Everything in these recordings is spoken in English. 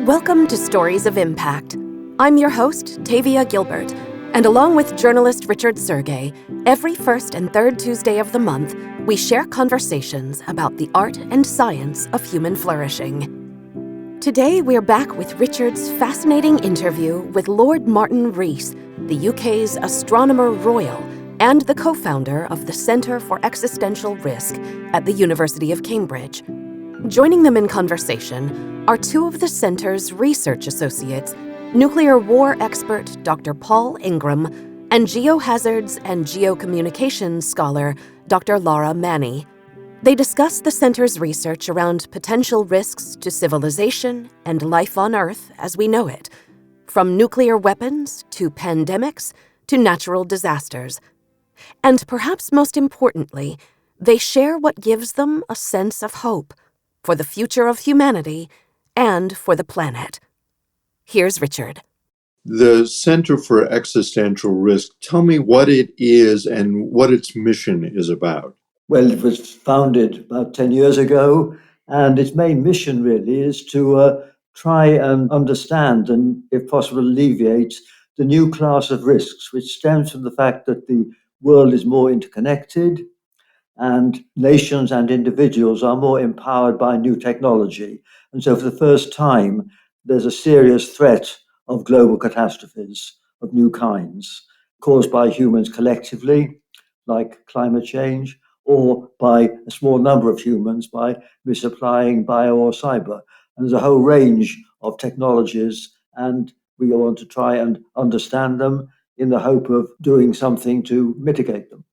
Welcome to Stories of Impact. I'm your host, Tavia Gilbert, and along with journalist Richard Sergey, every first and third Tuesday of the month, we share conversations about the art and science of human flourishing. Today, we're back with Richard's fascinating interview with Lord Martin Rees, the UK's Astronomer Royal and the co-founder of the Centre for Existential Risk at the University of Cambridge. Joining them in conversation are two of the centre's research associates, nuclear war expert Dr. Paul Ingram and geohazards and geocommunications scholar Dr. Laura Manny. They discuss the centre's research around potential risks to civilization and life on Earth as we know it, from nuclear weapons to pandemics to natural disasters. And perhaps most importantly, they share what gives them a sense of hope for the future of humanity and for the planet. Here's Richard. The Center for Existential Risk, tell me what it is and what its mission is about. Well, it was founded about 10 years ago, and its main mission really is to try and understand and, if possible, alleviate the new class of risks, which stems from the fact that the world is more interconnected and nations and individuals are more empowered by new technology. And so for the first time, there's a serious threat of global catastrophes of new kinds caused by humans collectively, like climate change, or by a small number of humans by misapplying bio or cyber. And there's a whole range of technologies, and we want to try and understand them in the hope of doing something to mitigate them.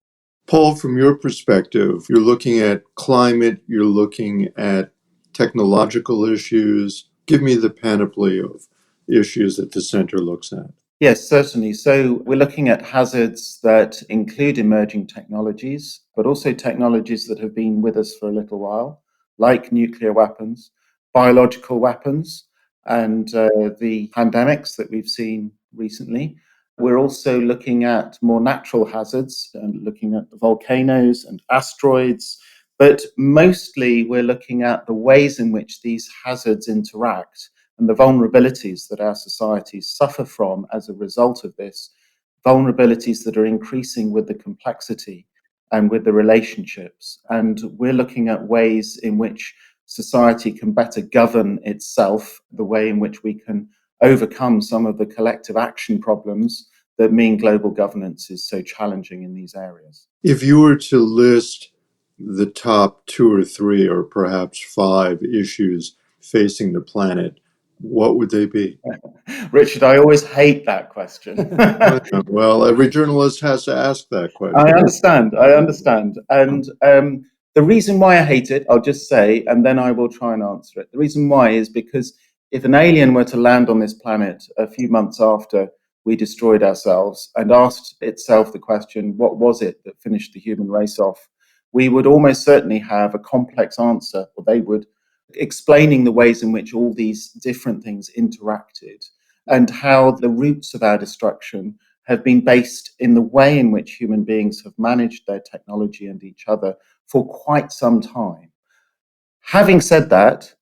Paul, from your perspective, you're looking at climate, you're looking at technological issues. Give me the panoply of issues that the center looks at. Yes, certainly. So we're looking at hazards that include emerging technologies, but also technologies that have been with us for a little while, like nuclear weapons, biological weapons, and the pandemics that we've seen recently. We're also looking at more natural hazards and looking at volcanoes and asteroids, but mostly we're looking at the ways in which these hazards interact and the vulnerabilities that our societies suffer from as a result of this, vulnerabilities that are increasing with the complexity and with the relationships. And we're looking at ways in which society can better govern itself, the way in which we can overcome some of the collective action problems that mean global governance is so challenging in these areas. If you were to list the top 2 or 3 or perhaps 5 issues facing the planet, what would they be? Richard, I always hate that question. Well, every journalist has to ask that question. I understand. And the reason why I hate it, I'll just say, and then I will try and answer it. The reason why is because if an alien were to land on this planet a few months after we destroyed ourselves and asked itself the question, what was it that finished the human race off? We would almost certainly have a complex answer, or they would, explaining the ways in which all these different things interacted and how the roots of our destruction have been based in the way in which human beings have managed their technology and each other for quite some time. Having said that,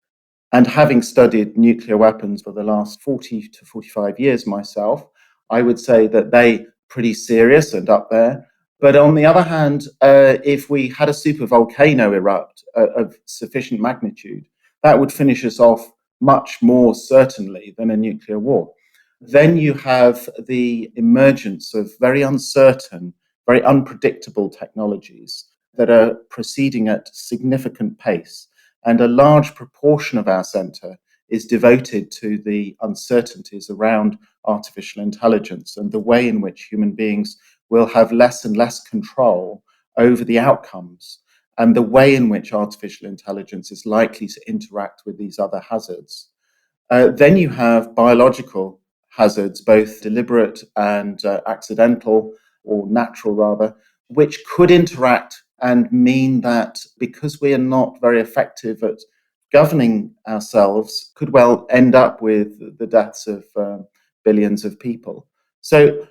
and having studied nuclear weapons for the last 40 to 45 years myself, I would say that they're pretty serious and up there. But on the other hand, if we had a super volcano erupt of sufficient magnitude, that would finish us off much more certainly than a nuclear war. Then you have the emergence of very uncertain, very unpredictable technologies that are proceeding at significant pace. And a large proportion of our centre is devoted to the uncertainties around artificial intelligence and the way in which human beings will have less and less control over the outcomes and the way in which artificial intelligence is likely to interact with these other hazards. Then you have biological hazards, both deliberate and accidental, or natural rather, which could interact and mean that because we are not very effective at governing ourselves, could well end up with the deaths of billions of people. So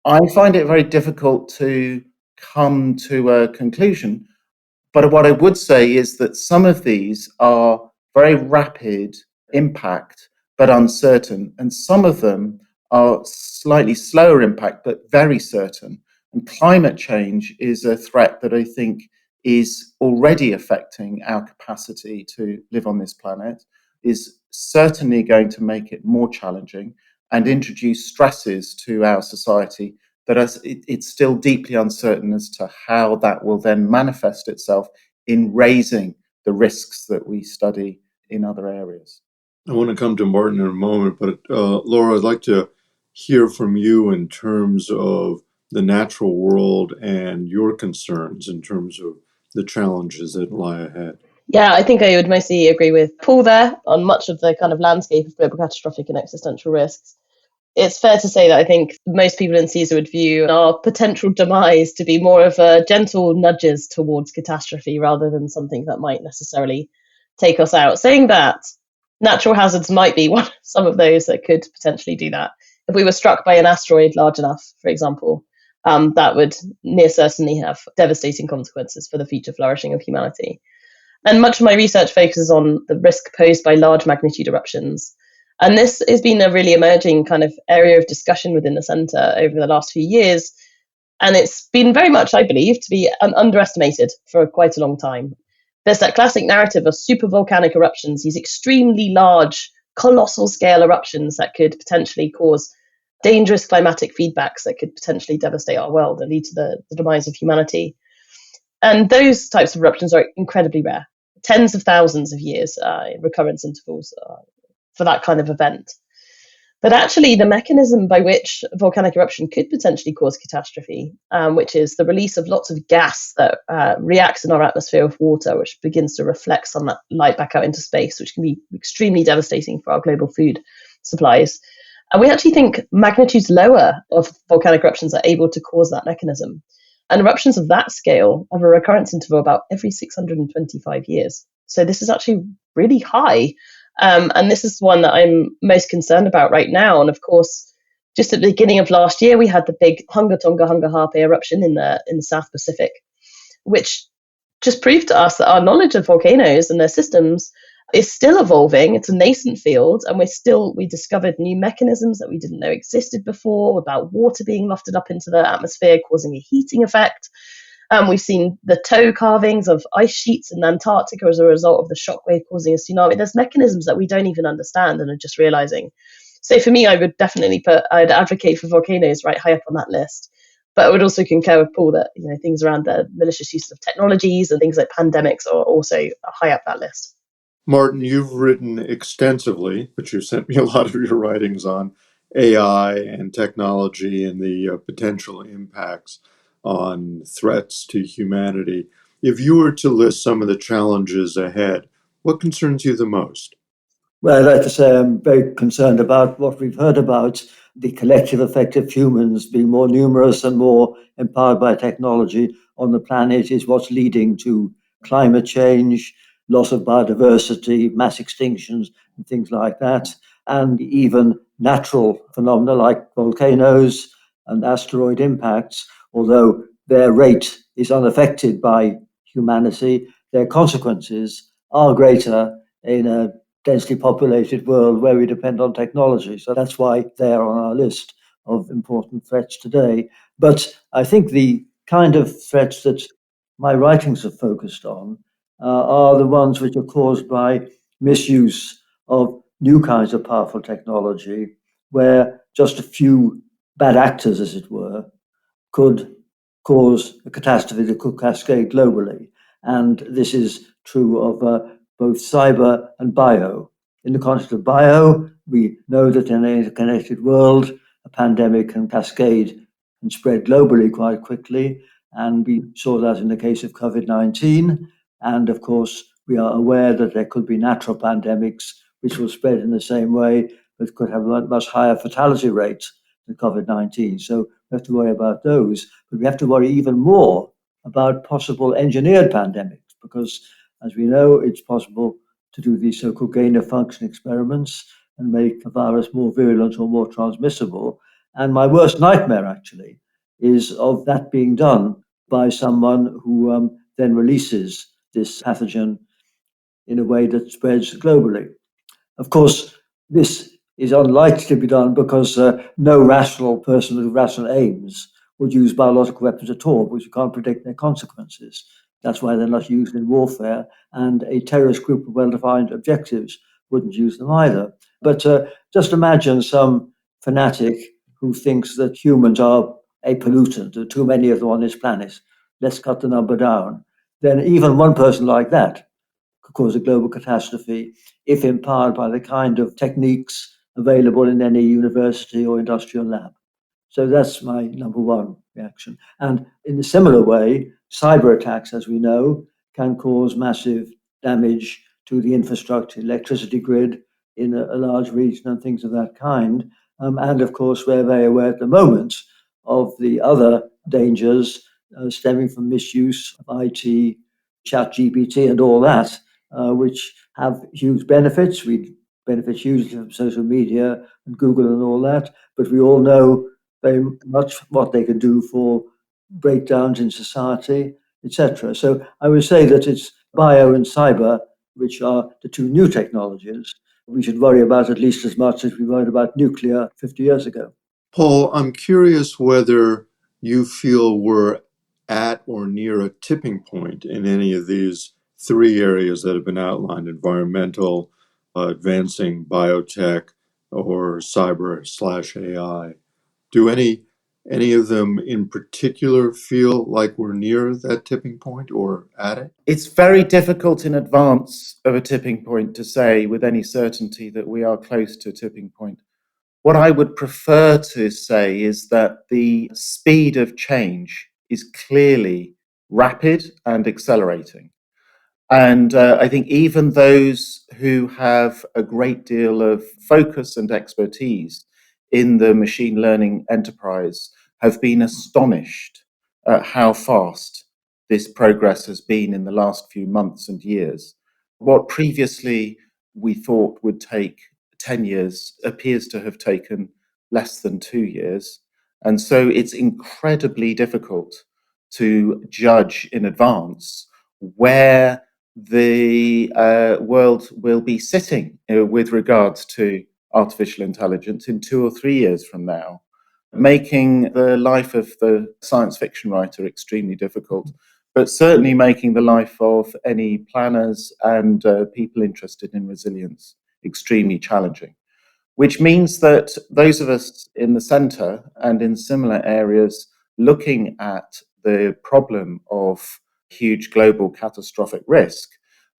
I find it very difficult to come to a conclusion. But what I would say is that some of these are very rapid impact, but uncertain. And some of them are slightly slower impact, but very certain. And climate change is a threat that I think is already affecting our capacity to live on this planet, is certainly going to make it more challenging and introduce stresses to our society that it's still deeply uncertain as to how that will then manifest itself in raising the risks that we study in other areas. I want to come to Martin in a moment, but Laura, I'd like to hear from you in terms of the natural world and your concerns in terms of the challenges that lie ahead. Yeah, I think I would mostly agree with Paul there on much of the kind of landscape of global catastrophic and existential risks. It's fair to say that I think most people in CESA would view our potential demise to be more of a gentle nudges towards catastrophe rather than something that might necessarily take us out. Saying that, natural hazards might be some of those that could potentially do that. If we were struck by an asteroid large enough, for example, that would near certainly have devastating consequences for the future flourishing of humanity. And much of my research focuses on the risk posed by large magnitude eruptions. And this has been a really emerging kind of area of discussion within the centre over the last few years. And it's been very much, I believe, to be underestimated for quite a long time. There's that classic narrative of supervolcanic eruptions, these extremely large, colossal scale eruptions that could potentially cause dangerous climatic feedbacks that could potentially devastate our world and lead to the demise of humanity. And those types of eruptions are incredibly rare, tens of thousands of years recurrence intervals for that kind of event. But actually, the mechanism by which volcanic eruption could potentially cause catastrophe, which is the release of lots of gas that reacts in our atmosphere with water, which begins to reflect sunlight back out into space, which can be extremely devastating for our global food supplies. And we actually think magnitudes lower of volcanic eruptions are able to cause that mechanism. And eruptions of that scale have a recurrence interval about every 625 years. So this is actually really high. And this is one that I'm most concerned about right now. And of course, just at the beginning of last year, we had the big Hunga Tonga Hunga Hape eruption in the South Pacific, which just proved to us that our knowledge of volcanoes and their systems is still evolving. It's a nascent field, and we discovered new mechanisms that we didn't know existed before about water being lofted up into the atmosphere, causing a heating effect. We've seen the toe carvings of ice sheets in Antarctica as a result of the shockwave causing a tsunami. There's mechanisms that we don't even understand and are just realizing. So for me, I would definitely I'd advocate for volcanoes right high up on that list. But I would also concur with Paul that things around the malicious use of technologies and things like pandemics are also high up that list. Martin, you've written extensively, but you sent me a lot of your writings on AI and technology and the potential impacts on threats to humanity. If you were to list some of the challenges ahead, what concerns you the most? Well, I'd like to say I'm very concerned about what we've heard about the collective effect of humans being more numerous and more empowered by technology on the planet is what's leading to climate change, loss of biodiversity, mass extinctions, and things like that, and even natural phenomena like volcanoes and asteroid impacts. Although their rate is unaffected by humanity, their consequences are greater in a densely populated world where we depend on technology. So that's why they're on our list of important threats today. But I think the kind of threats that my writings have focused on are the ones which are caused by misuse of new kinds of powerful technology, where just a few bad actors, as it were, could cause a catastrophe that could cascade globally. And this is true of both cyber and bio. In the context of bio, we know that in an interconnected world, a pandemic can cascade and spread globally quite quickly. And we saw that in the case of COVID-19. And of course, we are aware that there could be natural pandemics which will spread in the same way, but could have a much higher fatality rate than COVID-19. So we have to worry about those, but we have to worry even more about possible engineered pandemics, because as we know, it's possible to do these so-called gain-of-function experiments and make a virus more virulent or more transmissible. And my worst nightmare, actually, is of that being done by someone who then releases this pathogen in a way that spreads globally. Of course, this is unlikely to be done because no rational person with rational aims would use biological weapons at all, because you can't predict their consequences. That's why they're not used in warfare, and a terrorist group with well-defined objectives wouldn't use them either. But just imagine some fanatic who thinks that humans are a pollutant, there are too many of them on this planet, let's cut the number down. Then even one person like that could cause a global catastrophe if empowered by the kind of techniques available in any university or industrial lab. So that's my number one reaction. And in a similar way, cyber attacks, as we know, can cause massive damage to the infrastructure, electricity grid in a large region and things of that kind. And of course, we're very aware at the moment of the other dangers stemming from misuse of IT, chat GPT, and all that, which have huge benefits. We benefit hugely from social media and Google and all that, but we all know very much what they can do for breakdowns in society, etc. So I would say that it's bio and cyber, which are the two new technologies, we should worry about at least as much as we worried about nuclear 50 years ago. Paul, I'm curious whether you feel we're at or near a tipping point in any of these three areas that have been outlined: environmental, advancing biotech, or cyber/AI. Do any of them in particular feel like we're near that tipping point or at it? It's very difficult in advance of a tipping point to say with any certainty that we are close to a tipping point. What I would prefer to say is that the speed of change is clearly rapid and accelerating. And I think even those who have a great deal of focus and expertise in the machine learning enterprise have been astonished at how fast this progress has been in the last few months and years. What previously we thought would take 10 years appears to have taken less than 2 years. And so it's incredibly difficult to judge in advance where the world will be sitting with regards to artificial intelligence in 2 or 3 years from now, making the life of the science fiction writer extremely difficult, but certainly making the life of any planners and people interested in resilience extremely challenging. Which means that those of us in the centre and in similar areas looking at the problem of huge global catastrophic risk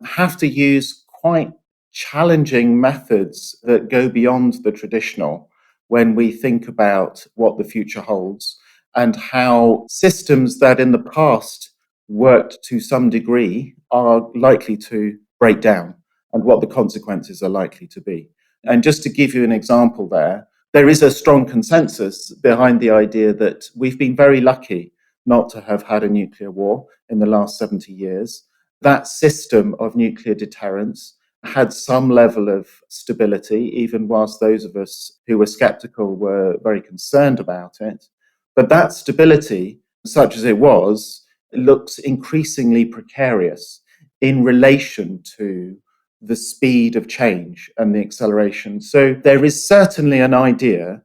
have to use quite challenging methods that go beyond the traditional when we think about what the future holds and how systems that in the past worked to some degree are likely to break down and what the consequences are likely to be. And just to give you an example there is a strong consensus behind the idea that we've been very lucky not to have had a nuclear war in the last 70 years. That system of nuclear deterrence had some level of stability, even whilst those of us who were skeptical were very concerned about it. But that stability, such as it was, looks increasingly precarious in relation to the speed of change and the acceleration. So there is certainly an idea,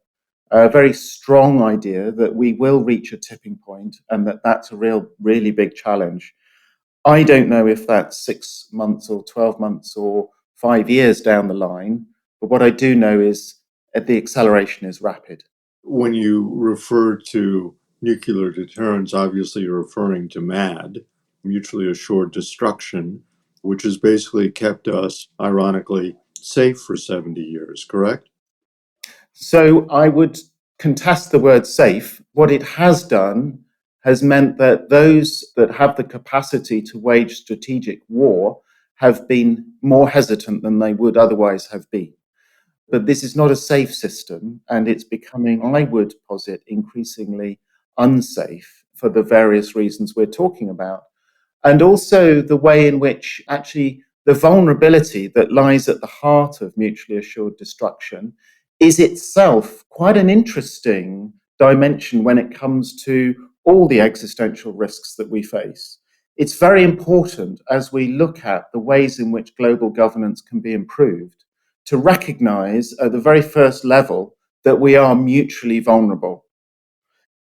a very strong idea, that we will reach a tipping point and that that's a really big challenge. I don't know if that's 6 months or 12 months or 5 years down the line, but what I do know is that the acceleration is rapid. When you refer to nuclear deterrence, obviously you're referring to MAD, mutually assured destruction, which has basically kept us, ironically, safe for 70 years, correct? So I would contest the word safe. What it has done has meant that those that have the capacity to wage strategic war have been more hesitant than they would otherwise have been. But this is not a safe system, and it's becoming, I would posit, increasingly unsafe for the various reasons we're talking about. And also the way in which actually the vulnerability that lies at the heart of mutually assured destruction is itself quite an interesting dimension when it comes to all the existential risks that we face. It's very important as we look at the ways in which global governance can be improved to recognize at the very first level that we are mutually vulnerable.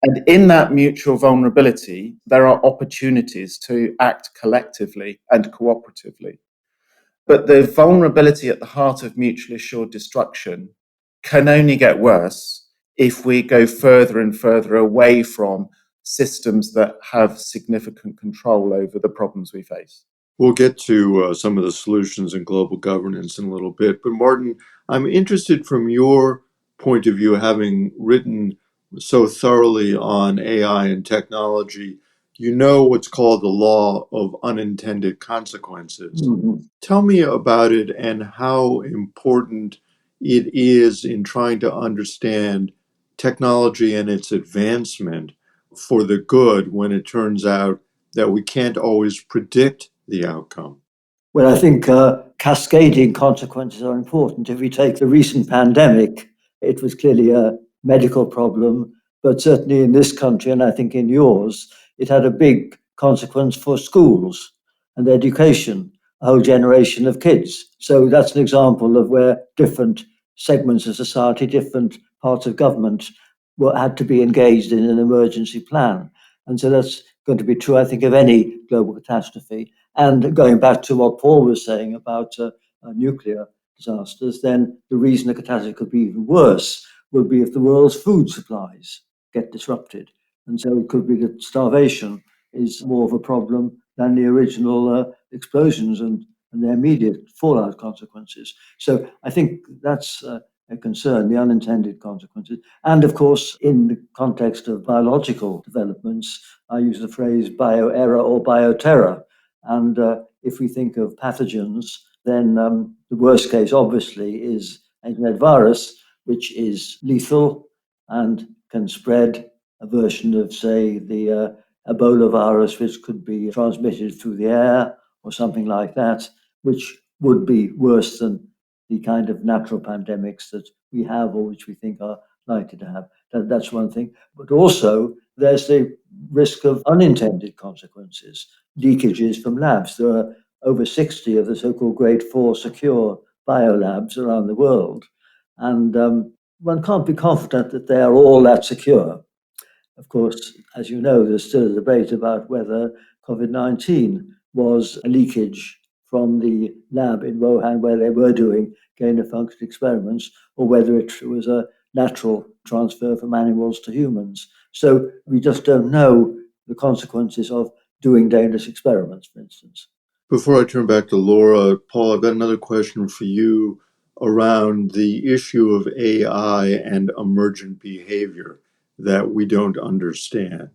And in that mutual vulnerability, there are opportunities to act collectively and cooperatively. But the vulnerability at the heart of mutually assured destruction can only get worse if we go further and further away from systems that have significant control over the problems we face. We'll get to some of the solutions in global governance in a little bit. But Martin, I'm interested from your point of view, having written so thoroughly on AI and technology, you know what's called the law of unintended consequences. Mhm. Tell me about it and how important it is in trying to understand technology and its advancement for the good when it turns out that we can't always predict the outcome. Well, I think cascading consequences are important. If we take the recent pandemic, it was clearly a medical problem, but certainly in this country, and I think in yours, it had a big consequence for schools and education, a whole generation of kids. So that's an example of where different segments of society, different parts of government had to be engaged in an emergency plan. And so that's going to be true, I think, of any global catastrophe. And going back to what Paul was saying about nuclear disasters, then the reason a catastrophe could be even worse would be if the world's food supplies get disrupted. And so it could be that starvation is more of a problem than the original explosions and their immediate fallout consequences. So I think that's a concern, the unintended consequences. And of course, in the context of biological developments, I use the phrase bioerror or bioterror. And if we think of pathogens, then the worst case, obviously, is a virus, which is lethal and can spread, a version of, say, the Ebola virus, which could be transmitted through the air or something like that, which would be worse than the kind of natural pandemics that we have or which we think are likely to have. That's one thing. But also, there's the risk of unintended consequences, leakages from labs. There are over 60 of the so-called Grade 4 secure biolabs around the world. And one can't be confident that they are all that secure. Of course, as you know, there's still a debate about whether COVID-19 was a leakage from the lab in Wuhan where they were doing gain-of-function experiments, or whether it was a natural transfer from animals to humans. So we just don't know the consequences of doing dangerous experiments, for instance. Before I turn back to Laura, Paul, I've got another question for you around the issue of AI and emergent behavior that we don't understand.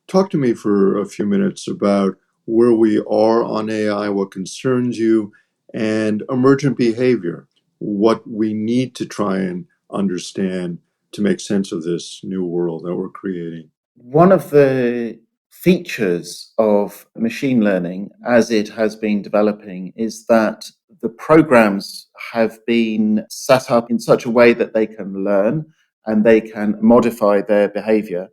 Talk to me for a few minutes about where we are on AI, what concerns you, and emergent behavior, what we need to try and understand to make sense of this new world that we're creating. One of the features of machine learning as it has been developing is that the programs have been set up in such a way that they can learn and they can modify their behavior.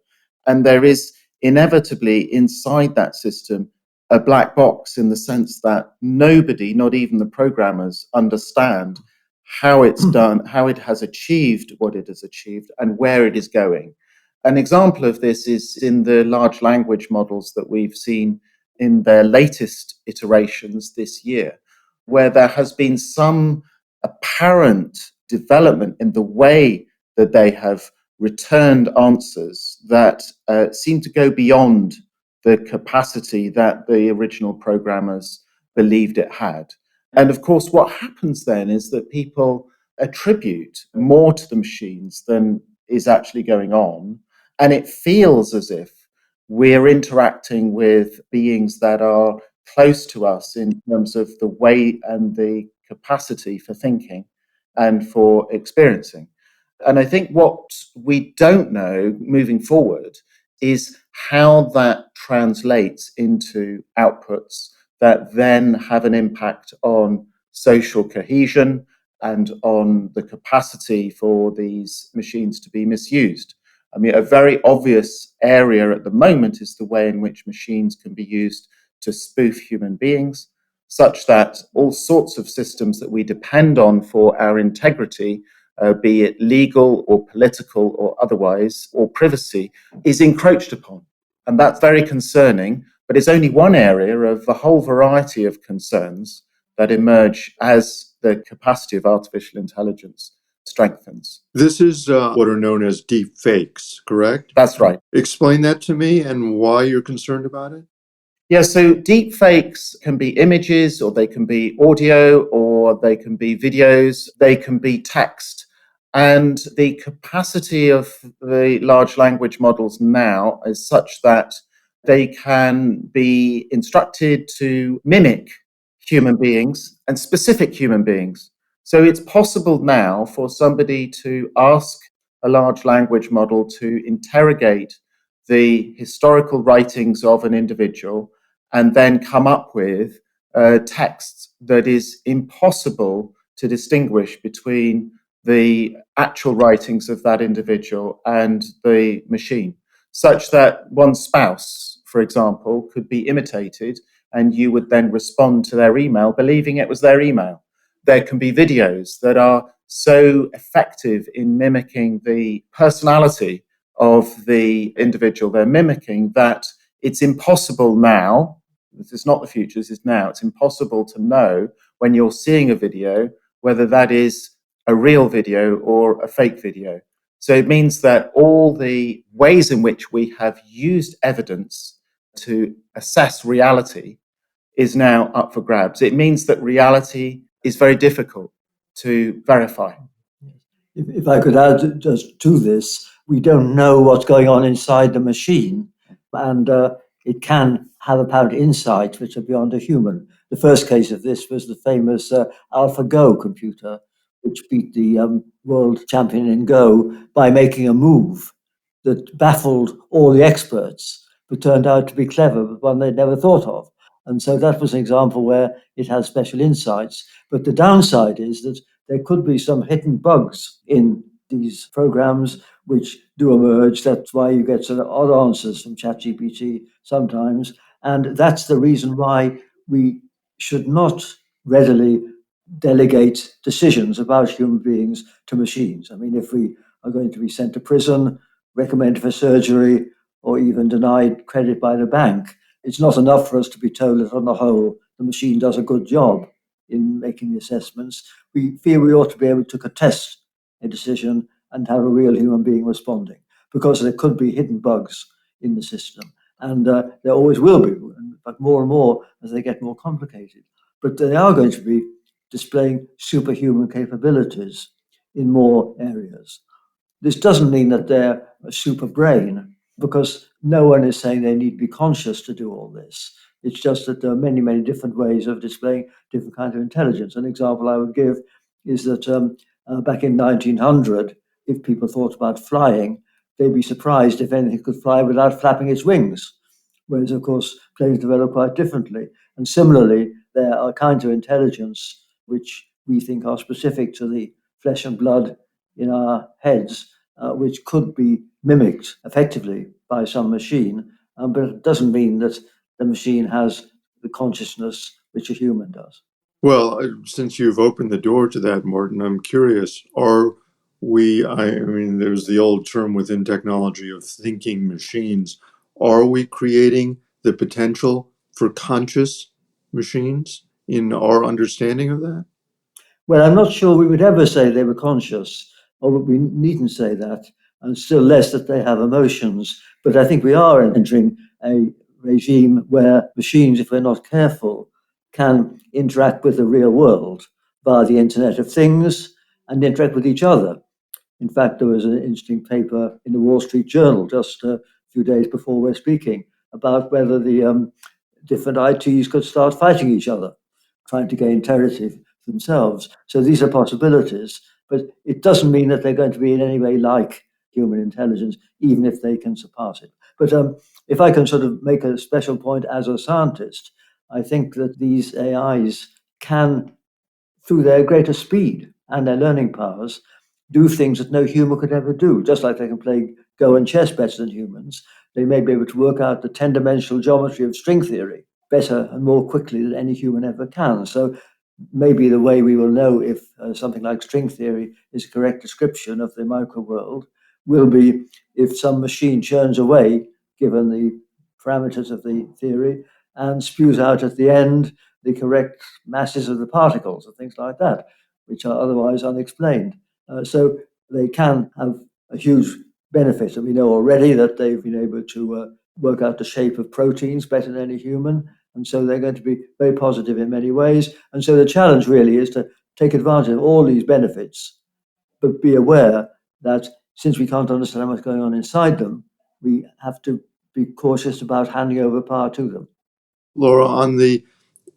And there is inevitably inside that system a black box in the sense that nobody, not even the programmers, understand how it's done, how it has achieved what it has achieved, and where it is going. An example of this is in the large language models that we've seen in their latest iterations this year, where there has been some apparent development in the way that they have returned answers that seem to go beyond the capacity that the original programmers believed it had. And of course, what happens then is that people attribute more to the machines than is actually going on. And it feels as if we're interacting with beings that are close to us in terms of the way and the capacity for thinking and for experiencing. And I think what we don't know moving forward is how that translates into outputs that then have an impact on social cohesion and on the capacity for these machines to be misused. I mean, a very obvious area at the moment is the way in which machines can be used to spoof human beings. such that all sorts of systems that we depend on for our integrity, be it legal or political or otherwise, or privacy, is encroached upon. And that's very concerning, but it's only one area of a whole variety of concerns that emerge as the capacity of artificial intelligence strengthens. This is what are known as deep fakes, correct? That's right. Explain that to me and why you're concerned about it. Yeah, so deep fakes can be images, or they can be audio, or they can be videos, they can be text. And the capacity of the large language models now is such that they can be instructed to mimic human beings and specific human beings. So it's possible now for somebody to ask a large language model to interrogate the historical writings of an individual and then come up with text that is impossible to distinguish between the actual writings of that individual and the machine, such that one's spouse, for example, could be imitated and you would then respond to their email believing it was their email. There can be videos that are so effective in mimicking the personality of the individual they're mimicking that it's impossible now, this is not the future, this is now, it's impossible to know when you're seeing a video whether that is a real video or a fake video. So it means that all the ways in which we have used evidence to assess reality is now up for grabs. It means that reality is very difficult to verify. If I could add just to this, we don't know what's going on inside the machine, and it can have apparent insights which are beyond a human. The first case of this was the famous AlphaGo computer, which beat the world champion in Go by making a move that baffled all the experts, but turned out to be clever, but one they'd never thought of. And so that was an example where it has special insights. But the downside is that there could be some hidden bugs in these programs which do emerge. That's why you get sort of odd answers from ChatGPT sometimes. And that's the reason why we should not readily delegate decisions about human beings to machines. I mean, if we are going to be sent to prison, recommended for surgery, or even denied credit by the bank, it's not enough for us to be told that on the whole the machine does a good job in making the assessments. We feel we ought to be able to contest a decision and have a real human being responding, because there could be hidden bugs in the system. And there always will be, but more and more as they get more complicated. But they are going to be displaying superhuman capabilities in more areas. This doesn't mean that they're a super brain, because no one is saying they need to be conscious to do all this. It's just that there are many, many different ways of displaying different kinds of intelligence. An example I would give is that back in 1900, if people thought about flying, they'd be surprised if anything could fly without flapping its wings. Whereas, of course, planes develop quite differently. And similarly, there are kinds of intelligence which we think are specific to the flesh and blood in our heads, which could be mimicked effectively by some machine, but it doesn't mean that the machine has the consciousness which a human does. Well, since you've opened the door to that, Martin, I'm curious, are we, I mean, there's the old term within technology of thinking machines. Are we creating the potential for conscious machines in our understanding of that? Well, I'm not sure we would ever say they were conscious, or we needn't say that, and still less that they have emotions. But I think we are entering a regime where machines, if we're not careful, can interact with the real world via the Internet of Things and interact with each other. In fact, there was an interesting paper in the Wall Street Journal just a few days before we're speaking about whether the different ITs could start fighting each other, trying to gain territory themselves. So these are possibilities, but it doesn't mean that they're going to be in any way like human intelligence, even if they can surpass it. But if I can sort of make a special point as a scientist, I think that these AIs can, through their greater speed and their learning powers, do things that no human could ever do. Just like they can play Go and chess better than humans, they may be able to work out the 10-dimensional geometry of string theory better and more quickly than any human ever can. So maybe the way we will know if something like string theory is a correct description of the micro world will be if some machine churns away, given the parameters of the theory, and spews out at the end the correct masses of the particles and things like that, which are otherwise unexplained. So they can have a huge benefit. And we know already that they've been able to work out the shape of proteins better than any human. And so they're going to be very positive in many ways. And so the challenge really is to take advantage of all these benefits, but be aware that since we can't understand what's going on inside them, we have to be cautious about handing over power to them. Laura, on the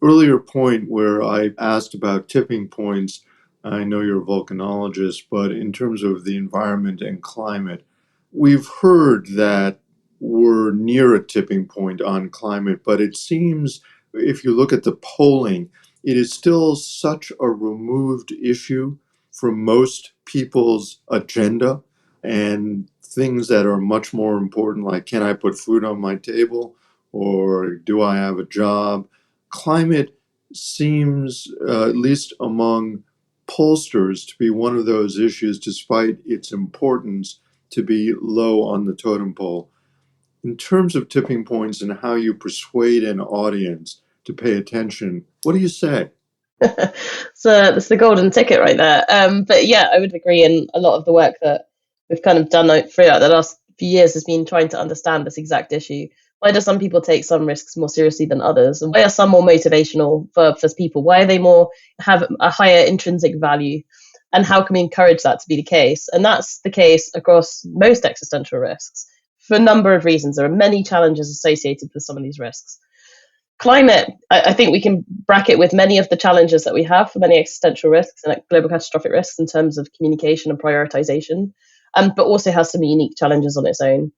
earlier point where I asked about tipping points, I know you're a volcanologist, but in terms of the environment and climate, we've heard that we're near a tipping point on climate, but it seems if you look at the polling, it is still such a removed issue from most people's agenda, and things that are much more important, like can I put food on my table or do I have a job? Climate seems, at least among pollsters, to be one of those issues, despite its importance, to be low on the totem pole. In terms of tipping points and how you persuade an audience to pay attention, what do you say? So that's the golden ticket right there. But yeah, I would agree. And a lot of the work that we've kind of done throughout the last few years has been trying to understand this exact issue. Why do some people take some risks more seriously than others? And why are some more motivational for people? Why are they have a higher intrinsic value? And how can we encourage that to be the case? And that's the case across most existential risks for a number of reasons. There are many challenges associated with some of these risks. Climate, I think we can bracket with many of the challenges that we have for many existential risks and global catastrophic risks in terms of communication and prioritization, but also has some unique challenges on its own.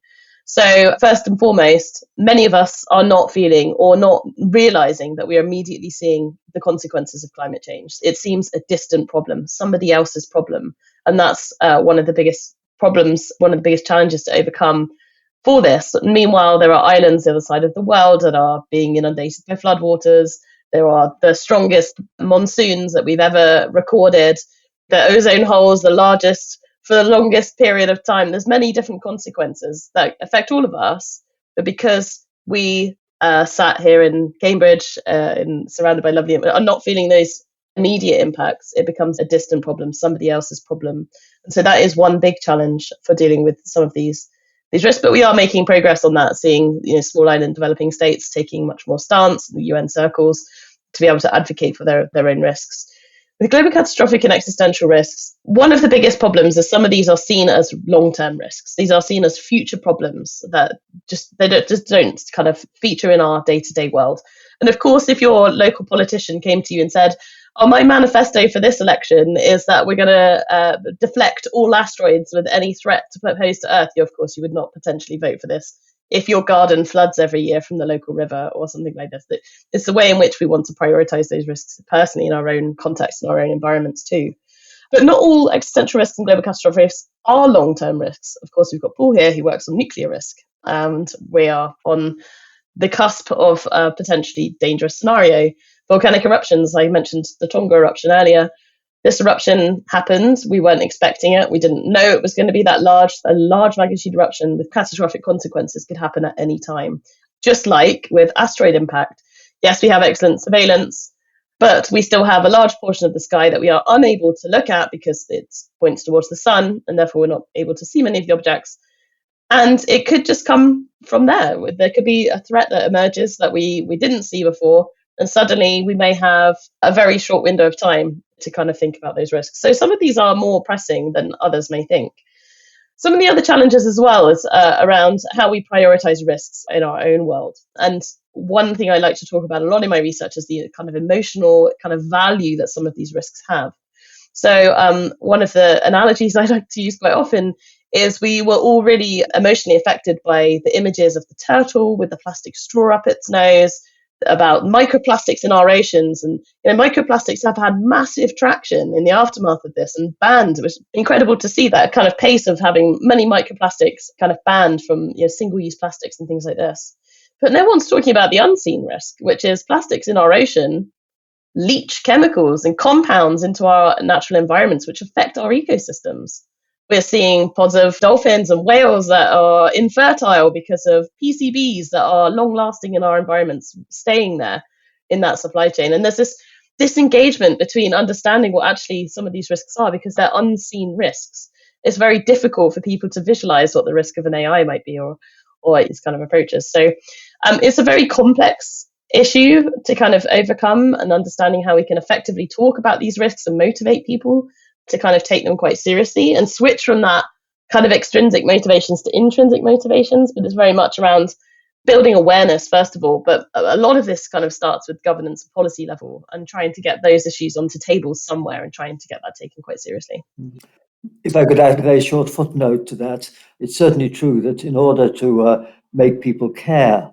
So first and foremost, many of us are not feeling or not realizing that we are immediately seeing the consequences of climate change. It seems a distant problem, somebody else's problem. And that's one of the biggest problems, one of the biggest challenges to overcome for this. Meanwhile, there are islands the other side of the world that are being inundated by floodwaters. There are the strongest monsoons that we've ever recorded. The ozone hole is the largest for the longest period of time. There's many different consequences that affect all of us, but because we sat here in Cambridge, surrounded by lovely, are not feeling those immediate impacts, it becomes a distant problem, somebody else's problem. And so that is one big challenge for dealing with some of these risks, but we are making progress on that, seeing small island developing states taking much more stance in the UN circles to be able to advocate for their own risks. With global catastrophic and existential risks, one of the biggest problems is some of these are seen as long-term risks. These are seen as future problems that don't kind of feature in our day-to-day world. And of course, if your local politician came to you and said, "Oh, my manifesto for this election is that we're going to deflect all asteroids with any threat to pose to Earth," of course, you would not potentially vote for this if your garden floods every year from the local river or something like this. It's the way in which we want to prioritize those risks personally in our own context and our own environments too. But not all existential risks and global catastrophe risks are long-term risks. Of course, we've got Paul here who works on nuclear risk, and we are on the cusp of a potentially dangerous scenario. Volcanic eruptions, I mentioned the Tonga eruption earlier. This eruption happened. We weren't expecting it. We didn't know it was going to be that large. A large magnitude eruption with catastrophic consequences could happen at any time. Just like with asteroid impact. Yes, we have excellent surveillance, but we still have a large portion of the sky that we are unable to look at because it points towards the sun, and therefore we're not able to see many of the objects. And it could just come from there. There could be a threat that emerges that we didn't see before, and suddenly we may have a very short window of time to kind of think about those risks. So some of these are more pressing than others may think. Some of the other challenges as well is around how we prioritize risks in our own world. And one thing I like to talk about a lot in my research is the kind of emotional kind of value that some of these risks have. So one of the analogies I like to use quite often is we were all really emotionally affected by the images of the turtle with the plastic straw up its nose, about microplastics in our oceans. And microplastics have had massive traction in the aftermath of this and banned. It was incredible to see that kind of pace of having many microplastics kind of banned from single-use plastics and things like this. But no one's talking about the unseen risk, which is plastics in our ocean leach chemicals and compounds into our natural environments, which affect our ecosystems. We're seeing pods of dolphins and whales that are infertile because of PCBs that are long lasting in our environments, staying there in that supply chain. And there's this disengagement between understanding what actually some of these risks are, because they're unseen risks. It's very difficult for people to visualize what the risk of an AI might be, or these kind of approaches. So it's a very complex issue to kind of overcome, and understanding how we can effectively talk about these risks and motivate people to kind of take them quite seriously and switch from that kind of extrinsic motivations to intrinsic motivations. But it's very much around building awareness, first of all. But a lot of this kind of starts with governance and policy level, and trying to get those issues onto tables somewhere and trying to get that taken quite seriously. If I could add a very short footnote to that, it's certainly true that in order to make people care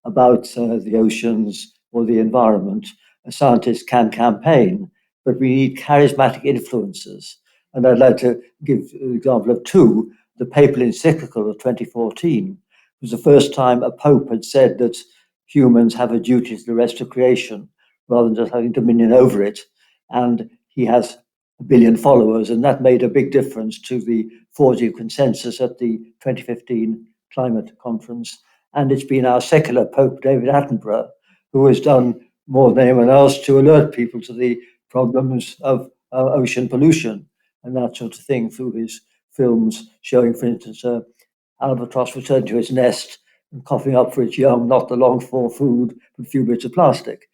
about the oceans or the environment, scientists can campaign, but we need charismatic influences. And I'd like to give an example of two. The papal encyclical of 2014 was the first time a pope had said that humans have a duty to the rest of creation rather than just having dominion over it. And he has 1 billion followers, and that made a big difference to the 40 consensus at the 2015 climate conference. And it's been our secular Pope, David Attenborough, who has done more than anyone else to alert people to the problems of ocean pollution and that sort of thing through his films showing, for instance, albatross returned to its nest and coughing up for its young, not the longed for food, but a few bits of plastic.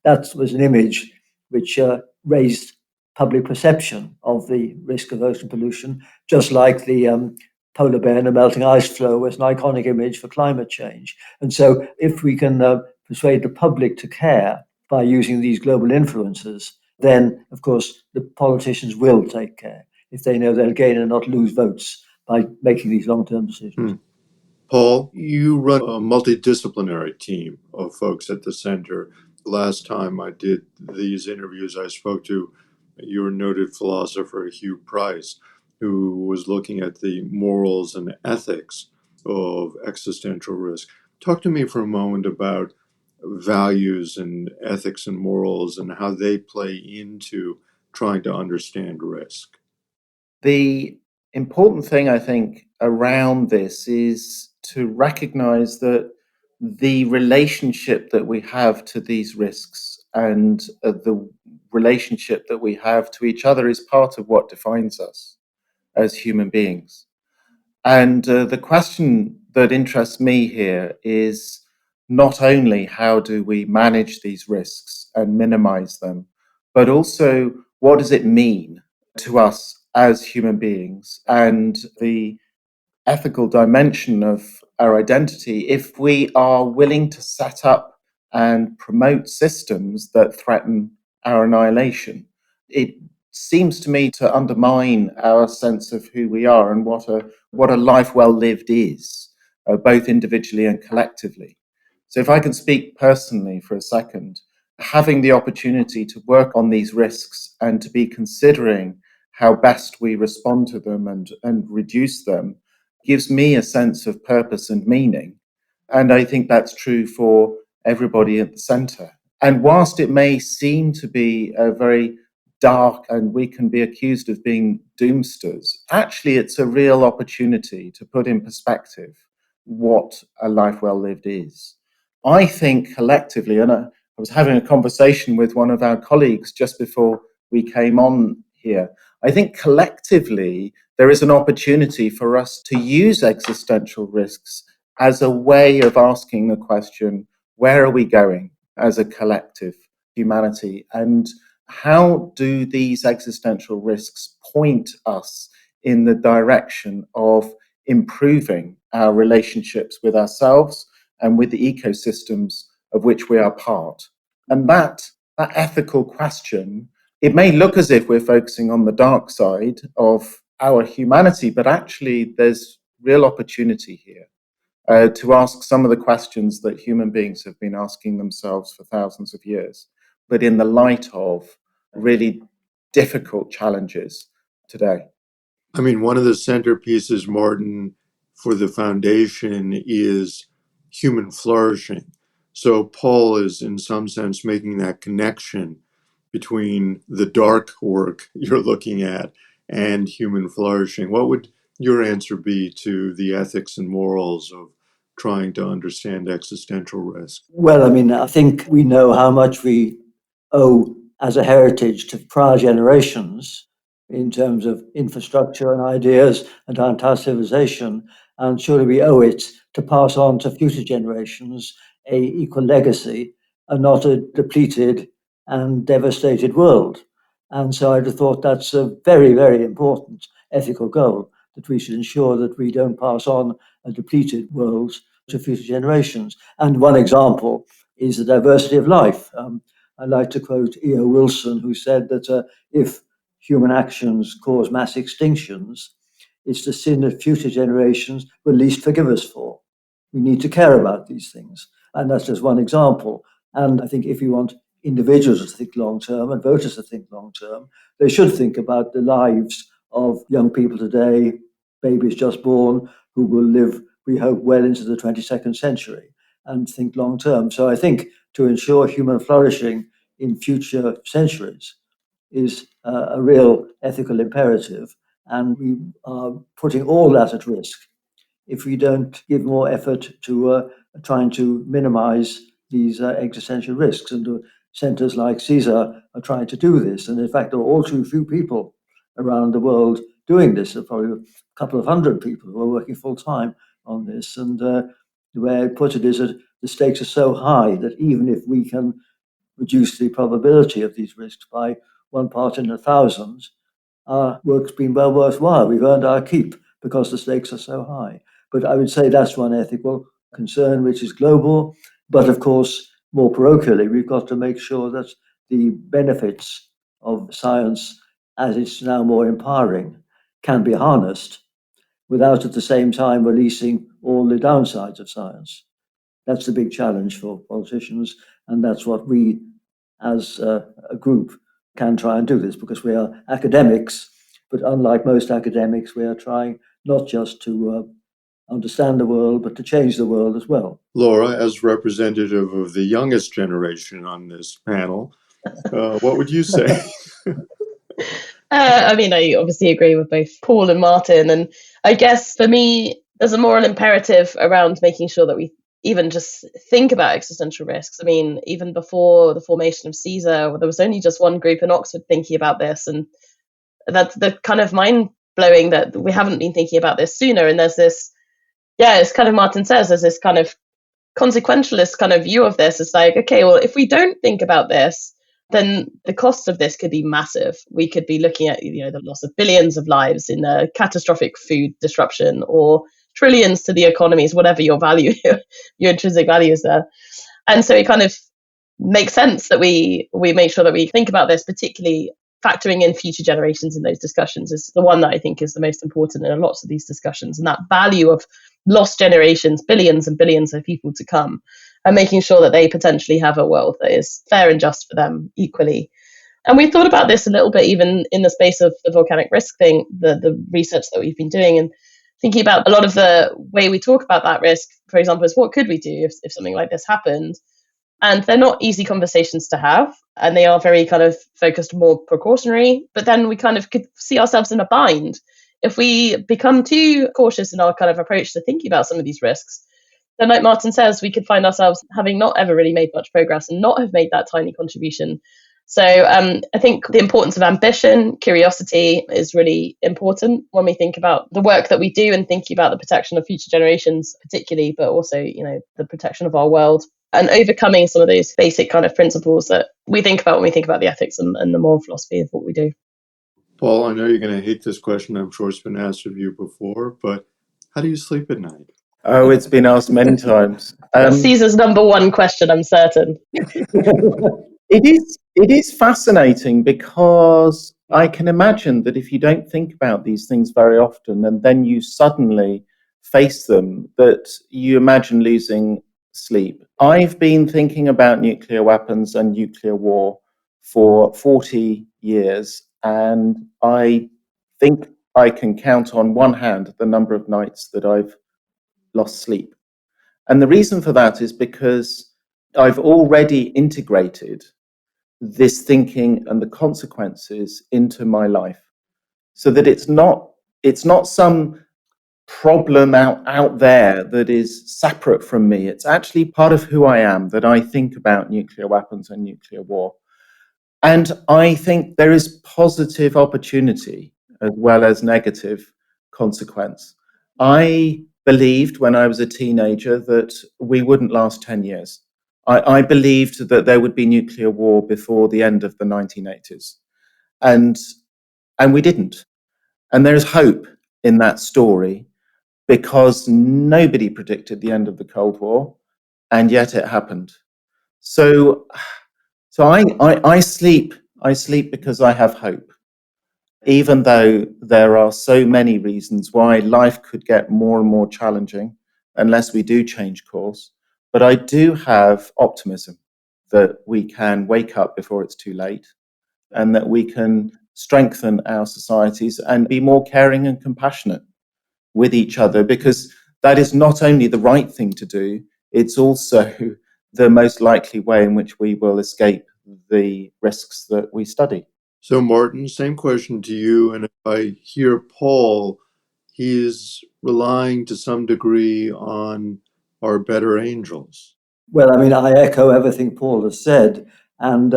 That was an image which raised public perception of the risk of ocean pollution, just like the polar bear and a melting ice floe was an iconic image for climate change. And so if we can persuade the public to care by using these global influences, then, of course, the politicians will take care if they know they'll gain and not lose votes by making these long-term decisions. Paul, you run a multidisciplinary team of folks at the center. Last time I did these interviews, I spoke to your noted philosopher, Hugh Price, who was looking at the morals and ethics of existential risk. Talk to me for a moment about values and ethics and morals and how they play into trying to understand risk. The important thing, I think, around this is to recognize that the relationship that we have to these risks and the relationship that we have to each other is part of what defines us as human beings. And the question that interests me here is not only how do we manage these risks and minimize them, but also what does it mean to us as human beings and the ethical dimension of our identity if we are willing to set up and promote systems that threaten our annihilation. It seems to me to undermine our sense of who we are and what a life well lived is, both individually and collectively. So if I can speak personally for a second, having the opportunity to work on these risks and to be considering how best we respond to them and reduce them gives me a sense of purpose and meaning. And I think that's true for everybody at the center. And whilst it may seem to be a very dark and we can be accused of being doomsters, actually it's a real opportunity to put in perspective what a life well lived is. I think collectively, and I was having a conversation with one of our colleagues just before we came on here, I think collectively there is an opportunity for us to use existential risks as a way of asking the question, where are we going as a collective humanity? And how do these existential risks point us in the direction of improving our relationships with ourselves and with the ecosystems of which we are part? And that ethical question, it may look as if we're focusing on the dark side of our humanity, but actually there's real opportunity here to ask some of the questions that human beings have been asking themselves for thousands of years, but in the light of really difficult challenges today. I mean, one of the centerpieces, Martin, for the foundation is human flourishing. So Paul is, in some sense, making that connection between the dark work you're looking at and human flourishing. What would your answer be to the ethics and morals of trying to understand existential risk? Well, I mean, I think we know how much we owe as a heritage to prior generations in terms of infrastructure and ideas and our entire civilization. And surely we owe it to pass on to future generations a equal legacy and not a depleted and devastated world. And so I'd have thought that's a very, very important ethical goal, that we should ensure that we don't pass on a depleted world to future generations. And one example is the diversity of life. I like to quote E.O. Wilson, who said that if human actions cause mass extinctions, it's the sin that future generations will least forgive us for. We need to care about these things. And that's just one example. And I think if you want individuals to think long term and voters to think long term, they should think about the lives of young people today, babies just born, who will live, we hope, well into the 22nd century, and think long term. So I think to ensure human flourishing in future centuries is a real ethical imperative. And we are putting all that at risk if we don't give more effort to trying to minimize these existential risks. And centers like CSER are trying to do this. And in fact, there are all too few people around the world doing this. There are probably a couple of hundred people who are working full time on this. And the way I put it is that the stakes are so high that even if we can reduce the probability of these risks by 1 part in 1,000, our work's been well worthwhile. We've earned our keep because the stakes are so high. But I would say that's one ethical concern which is global. But of course, more parochially, we've got to make sure that the benefits of science, as it's now more empowering, can be harnessed without at the same time releasing all the downsides of science. That's the big challenge for politicians, and that's what we as a group can try and do this, because we are academics, but unlike most academics, we are trying not just to understand the world, but to change the world as well. Laura, as representative of the youngest generation on this panel, what would you say? I mean, I obviously agree with both Paul and Martin. And I guess for me, there's a moral imperative around making sure that we even just think about existential risks. I mean, even before the formation of CSER, there was only just one group in Oxford thinking about this. And that's the kind of mind blowing that we haven't been thinking about this sooner. And there's this, yeah, it's kind of Martin says, there's this kind of consequentialist kind of view of this. It's like, okay, well, if we don't think about this, then the cost of this could be massive. We could be looking at, the loss of billions of lives in a catastrophic food disruption, or trillions to the economies, whatever your value, your intrinsic value is there. And so it kind of makes sense that we make sure that we think about this, particularly factoring in future generations in those discussions is the one that I think is the most important in lots of these discussions. And that value of lost generations, billions and billions of people to come, and making sure that they potentially have a world that is fair and just for them equally. And we thought about this a little bit even in the space of the volcanic risk thing, the research that we've been doing, and thinking about a lot of the way we talk about that risk, for example, is what could we do if something like this happened? And they're not easy conversations to have, and they are very kind of focused more precautionary. But then we kind of could see ourselves in a bind if we become too cautious in our kind of approach to thinking about some of these risks. Then, like Martin says, we could find ourselves having not ever really made much progress and not have made that tiny contribution. So I think the importance of ambition, curiosity is really important when we think about the work that we do and thinking about the protection of future generations, particularly, but also, the protection of our world, and overcoming some of those basic kind of principles that we think about when we think about the ethics and the moral philosophy of what we do. Paul, I know you're going to hate this question. I'm sure it's been asked of you before, but how do you sleep at night? Oh, it's been asked many times. Caesar's number one question, I'm certain. It is fascinating, because I can imagine that if you don't think about these things very often and then you suddenly face them, that you imagine losing sleep. I've been thinking about nuclear weapons and nuclear war for 40 years, and I think I can count on one hand the number of nights that I've lost sleep. And the reason for that is because I've already integrated this thinking and the consequences into my life, so that it's not some problem out there that is separate from me. It's actually part of who I am, that I think about nuclear weapons and nuclear war. And I think there is positive opportunity as well as negative consequence. I believed when I was a teenager that we wouldn't last 10 years. I believed that there would be nuclear war before the end of the 1980s. And we didn't. And there's hope in that story, because nobody predicted the end of the Cold War, and yet it happened. So I sleep because I have hope, even though there are so many reasons why life could get more and more challenging unless we do change course. But I do have optimism that we can wake up before it's too late, and that we can strengthen our societies and be more caring and compassionate with each other, because that is not only the right thing to do, it's also the most likely way in which we will escape the risks that we study. So, Martin, same question to you. And if I hear Paul, he is relying to some degree on our better angels. Well, I mean, I echo everything Paul has said, and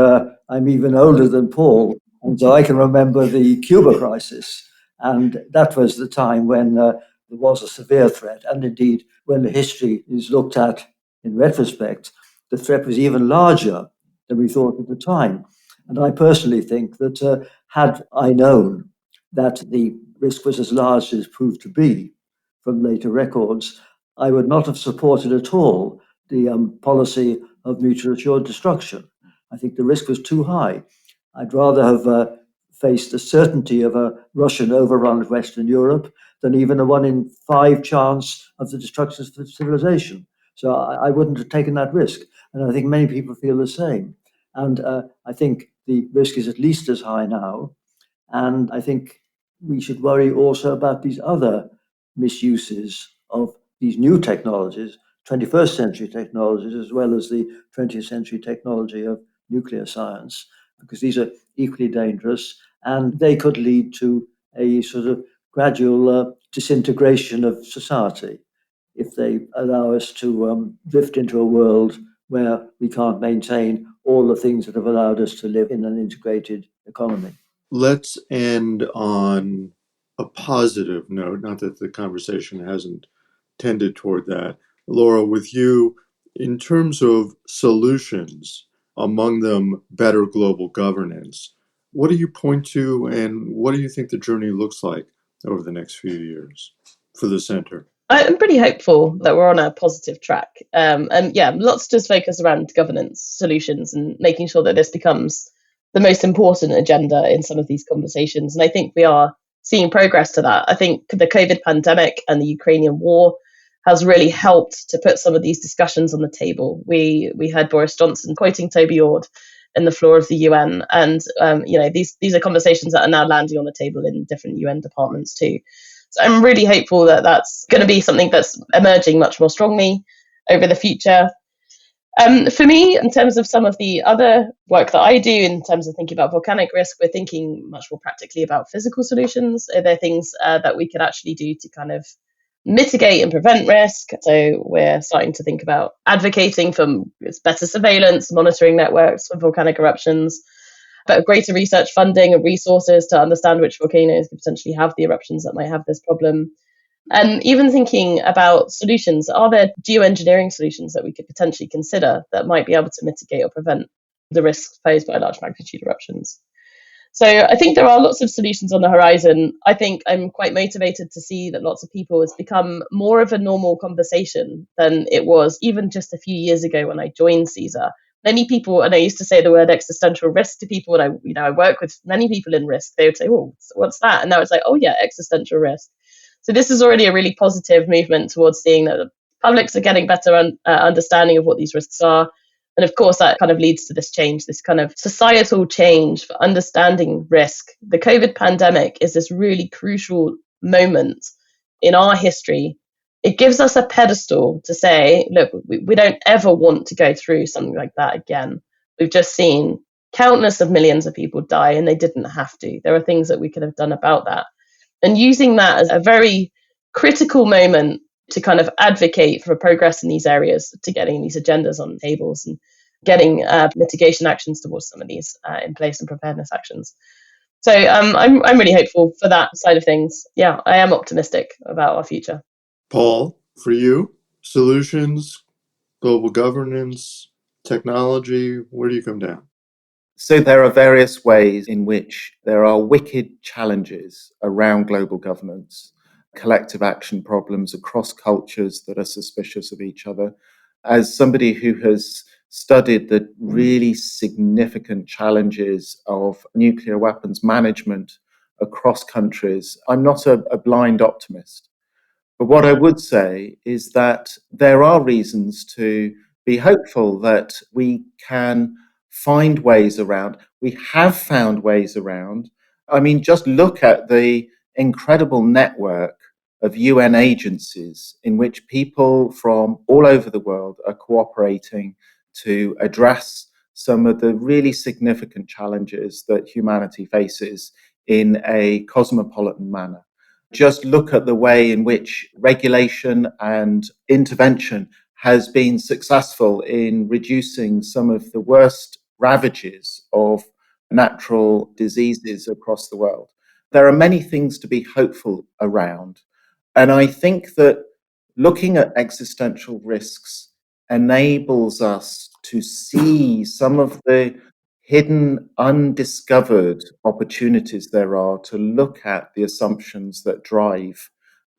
I'm even older than Paul, and so I can remember the Cuba crisis, and that was the time when there was a severe threat, and indeed, when the history is looked at in retrospect, the threat was even larger than we thought at the time. And I personally think that had I known that the risk was as large as it proved to be from later records, I would not have supported at all the policy of mutual assured destruction. I think the risk was too high. I'd rather have faced the certainty of a Russian overrun of Western Europe than even a 1 in 5 chance of the destruction of civilization. So I wouldn't have taken that risk. And I think many people feel the same. And I think the risk is at least as high now. And I think we should worry also about these other misuses of these new technologies, 21st century technologies, as well as the 20th century technology of nuclear science, because these are equally dangerous, and they could lead to a sort of gradual disintegration of society if they allow us to drift into a world where we can't maintain all the things that have allowed us to live in an integrated economy. Let's end on a positive note, not that the conversation hasn't tended toward that. Laura, with you, in terms of solutions, among them better global governance, what do you point to, and what do you think the journey looks like over the next few years for the center? I'm pretty hopeful that we're on a positive track. And yeah, lots to focus around governance solutions and making sure that this becomes the most important agenda in some of these conversations. And I think we are seeing progress to that. I think the COVID pandemic and the Ukrainian war has really helped to put some of these discussions on the table. We heard Boris Johnson quoting Toby Ord in the floor of the UN, and these are conversations that are now landing on the table in different UN departments too. So I'm really hopeful that that's going to be something that's emerging much more strongly over the future. For me, in terms of some of the other work that I do in terms of thinking about volcanic risk, we're thinking much more practically about physical solutions. Are there things that we could actually do to kind of mitigate and prevent risk? So we're starting to think about advocating for better surveillance, monitoring networks for volcanic eruptions, but greater research funding and resources to understand which volcanoes could potentially have the eruptions that might have this problem. And even thinking about solutions, are there geoengineering solutions that we could potentially consider that might be able to mitigate or prevent the risks posed by large magnitude eruptions? So I think there are lots of solutions on the horizon. I think I'm quite motivated to see that lots of people has become more of a normal conversation than it was even just a few years ago when I joined CSER. Many people, and I used to say the word existential risk to people, and I work with many people in risk. They would say, "Oh, what's that?" And now it's like, "Oh yeah, existential risk." So this is already a really positive movement towards seeing that the publics are getting better understanding of what these risks are. And of course, that kind of leads to this change, this kind of societal change for understanding risk. The COVID pandemic is this really crucial moment in our history it gives us a pedestal to say, look, we don't ever want to go through something like that again. We've just seen countless of millions of people die and they didn't have to. There are things that we could have done about that. And using that as a very critical moment to kind of advocate for progress in these areas, to getting these agendas on tables and getting mitigation actions towards some of these in place and preparedness actions. So I'm really hopeful for that side of things. Yeah, I am optimistic about our future. Paul, for you, solutions, global governance, technology, where do you come down? So there are various ways in which there are wicked challenges around global governance, collective action problems across cultures that are suspicious of each other. As somebody who has studied the really significant challenges of nuclear weapons management across countries, I'm not a blind optimist. But what I would say is that there are reasons to be hopeful that we can find ways around. We have found ways around. I mean, just look at the incredible network of UN agencies in which people from all over the world are cooperating to address some of the really significant challenges that humanity faces in a cosmopolitan manner. Just look at the way in which regulation and intervention has been successful in reducing some of the worst ravages of natural diseases across the world. There are many things to be hopeful around. And I think that looking at existential risks enables us to see some of the hidden, undiscovered opportunities there are to look at the assumptions that drive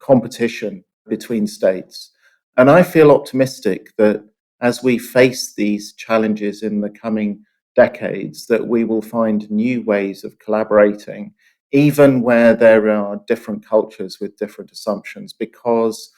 competition between states. And I feel optimistic that as we face these challenges in the coming decades, that we will find new ways of collaborating, even where there are different cultures with different assumptions, because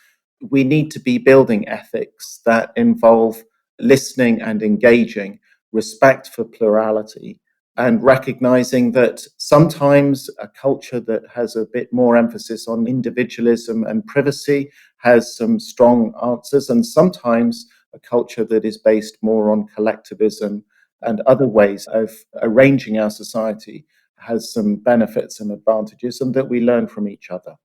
we need to be building ethics that involve listening and engaging, respect for plurality, and recognizing that sometimes a culture that has a bit more emphasis on individualism and privacy has some strong answers, and sometimes a culture that is based more on collectivism and other ways of arranging our society has some benefits and advantages, and that we learn from each other.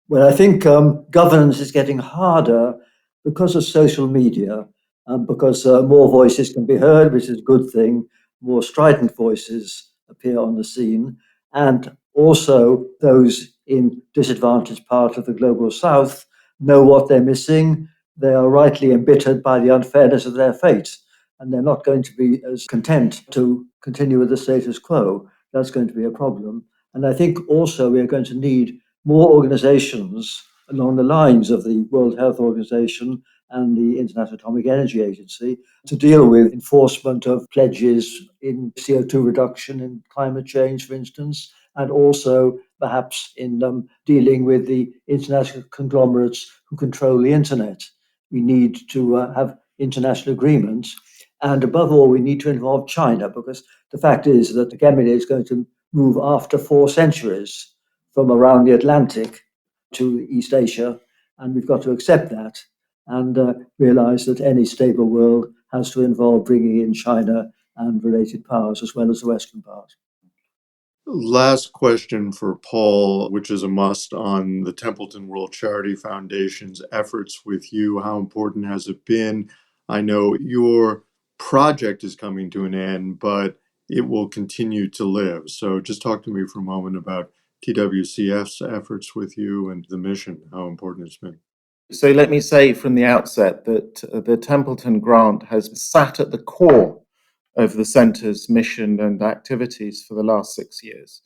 Well, I think governance is getting harder because of social media, because more voices can be heard, which is a good thing. More strident voices appear on the scene. And also, those in disadvantaged part of the global south know what they're missing. They are rightly embittered by the unfairness of their fate, and they're not going to be as content to continue with the status quo. That's going to be a problem. And I think also we are going to need more organizations along the lines of the World Health Organization and the International Atomic Energy Agency to deal with enforcement of pledges in CO2 reduction and climate change, for instance, and also perhaps in dealing with the international conglomerates who control the internet. We need to have international agreements. And above all, we need to involve China, because the fact is that the Gemini is going to move after 4 centuries from around the Atlantic to East Asia, and we've got to accept that and realize that any stable world has to involve bringing in China and related powers as well as the Western powers. Last question for Paul, which is a must on the Templeton World Charity Foundation's efforts with you. How important has it been? I know your project is coming to an end, but it will continue to live. So just talk to me for a moment about TWCF's efforts with you and the mission, how important it's been. So let me say from the outset that the Templeton Grant has sat at the core of the centre's mission and activities for the last 6 years.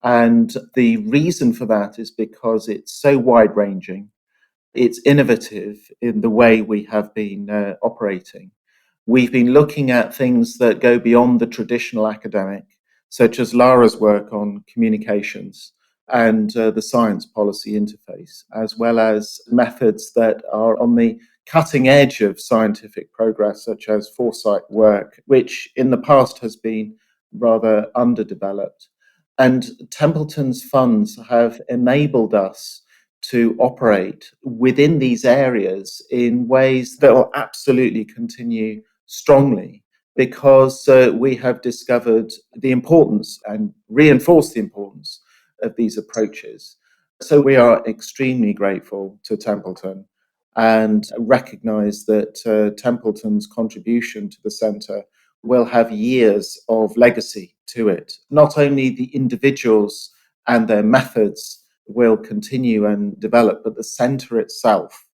And the reason for that is because it's so wide-ranging, it's innovative in the way we have been operating. We've been looking at things that go beyond the traditional academic, such as Lara's work on communications and the science policy interface, as well as methods that are on the cutting edge of scientific progress, such as foresight work, which in the past has been rather underdeveloped. And Templeton's funds have enabled us to operate within these areas in ways that will absolutely continue strongly, because we have discovered the importance and reinforced the importance of these approaches. So we are extremely grateful to Templeton and recognise that Templeton's contribution to the centre will have years of legacy to it. Not only the individuals and their methods will continue and develop, but the centre itself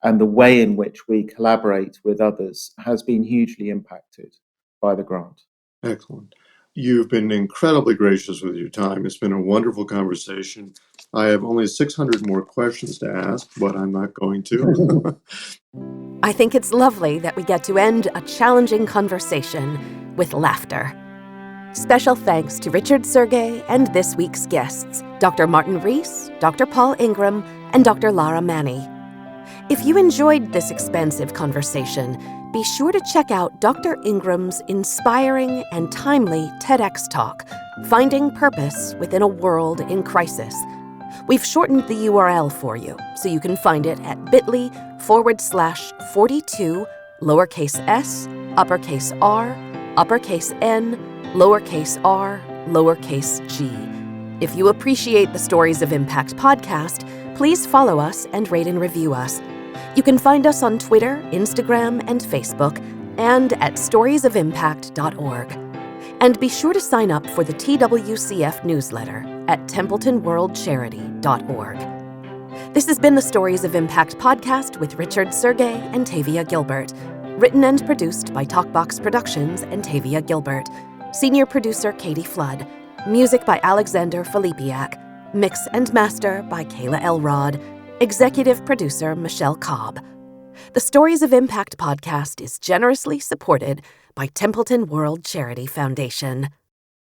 and the way in which we collaborate with others has been hugely impacted by the grant. Excellent. You've been incredibly gracious with your time. It's been a wonderful conversation. I have only 600 more questions to ask, but I'm not going to. I think it's lovely that we get to end a challenging conversation with laughter. Special thanks to Richard Sergey and this week's guests, Dr. Martin Rees, Dr. Paul Ingram, and Dr. Lara Manny. If you enjoyed this expansive conversation, be sure to check out Dr. Ingram's inspiring and timely TEDx talk, Finding Purpose Within a World in Crisis. We've shortened the URL for you, so you can find it at bit.ly/42, lowercase s, uppercase R, uppercase N, lowercase r, lowercase g. If you appreciate the Stories of Impact podcast, please follow us and rate and review us. You can find us on Twitter, Instagram, and Facebook, and at storiesofimpact.org. And be sure to sign up for the TWCF newsletter at templetonworldcharity.org. This has been the Stories of Impact podcast with Richard Sergey and Tavia Gilbert. Written and produced by Talkbox Productions and Tavia Gilbert. Senior producer Katie Flood. Music by Alexander Filipiak. Mix and master by Kayla Elrod. Executive producer Michelle Cobb. The Stories of Impact podcast is generously supported by Templeton World Charity Foundation.